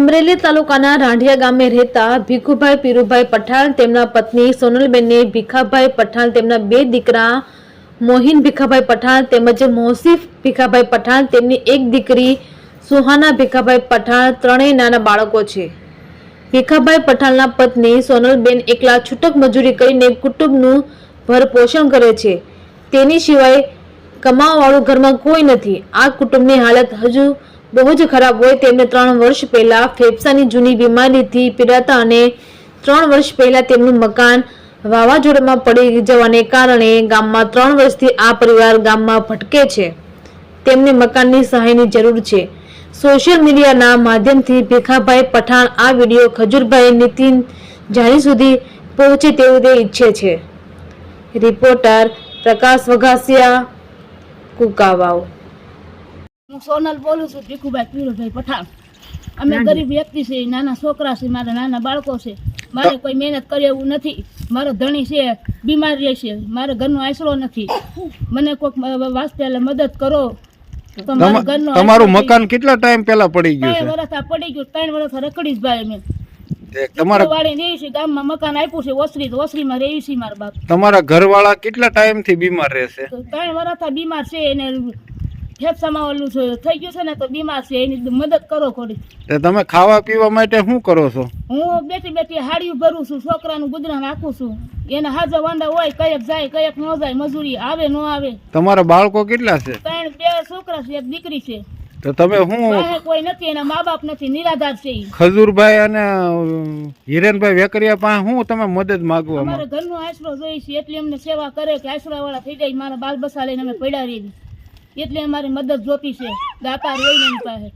અમરેલી તાલુકાના રાંઢિયા ગામે રહેતા ભીખુભાઈ પીરુભાઈ પઠાણ, તેમના પત્ની સોનલબેનને ભીખાભાઈ પઠાણ, તેમના બે દીકરા મોહિન ભીખાભાઈ પઠાણ તેમજ મોહસિફ ભીખાભાઈ પઠાણ, તેમની એક દીકરી સુહાના ભીખાભાઈ પઠાણ, ત્રણેય નાના બાળકો છે। ભીખાભાઈ પઠાણના પત્ની સોનલબેન એકલા છૂટક મજૂરી કરીને કુટુંબનું ભરપોષણ કરે છે। તેની સિવાય કમાવાવાળું ઘરમાં કોઈ નથી। આ કુટુંબની હાલત હજુ બહુ જ ખરાબ હોય। તેમને 3 વર્ષ પહેલા ફેફસાની જૂની બીમારીથી પીડાતા અને 3 વર્ષ પહેલા તેમનું મકાન વાવાઝોડામાં પડી જવાને કારણે ગામમાં 3 વર્ષથી આ પરિવાર ગામમાં ભટકે છે। તેમને મકાનની સહાયની જરૂર છે। સોશિયલ મીડિયાના માધ્યમથી ભીખાભાઈ પઠાણ આ વિડીયો ખજૂરભાઈ નીતિન જાણી સુધી પહોંચે તેવું તે ઈચ્છે છે। રિપોર્ટર પ્રકાશ વઘાસિયા, કુકાવાવ। હું સોનલ બોલું છું, ભીખુભાઈ પીરુભાઈ પઠાણ। અમે ગરીબ વ્યક્તિ છે, નાના છોકરા છે, મારા નાના બાળકો છે। મારે કોઈ મહેનત કરે એવું નથી। મારો ધણી છે, બીમાર રહે છે, મારા ઘરનો આશરો નથી। મને કોઈક વાસ્તે મદદ કરો તો મારા ઘરનો। તમારું મકાન કેટલા ટાઈમ પહેલા પડી ગયું છે? 3 વર્ષ પડી ગયું। 3 વર્ષ રખડી જ ભાઈ અમે તમારા વાળી રહી છે, ગામમાં મકાન આપ્યું છે, ઓસરીમાં રહી છે મારા બાપ। તમારા ઘરવાળા કેટલા ટાઈમ થી બીમાર રહેશે? 3 વર્ષ બીમાર છે, એને ફેફસામાં ઓલું થઈ ગયું છે ને, તો બીમાર છે, એની મદદ કરો થોડી। તમે ખાવા પીવા માટે શું કરો છો? હું બેઠી બેઠી હાડીયું ભરું છું, છોકરાનું ગુજરાન રાખું છું। એને હાજર વાંડા હોય, કયક જાય કયક ન જાય, મજૂરી આવે ન આવે। તમારા બાળકો કેટલા છે? 2 છોકરા છે, 1 દીકરી છે। તો તમે શું કોઈ નથી, એના મા બાપ નથી, નિરાધાર છે। ખજૂરભાઈ અને હિરેનભાઈ વેકરિયા પાસે શું તમે મદદ માંગવા? અમારે ઘરનો આશરો જોઈએ છે, એટલે અમને સેવા કરે કે આશરા વાળા થઈ જાય। મારા બાલ બસા લઈને અમે પડ્યા રહી, એટલે અમારી મદદ જોતી છે, દાતાર હોય ને એની પાસે।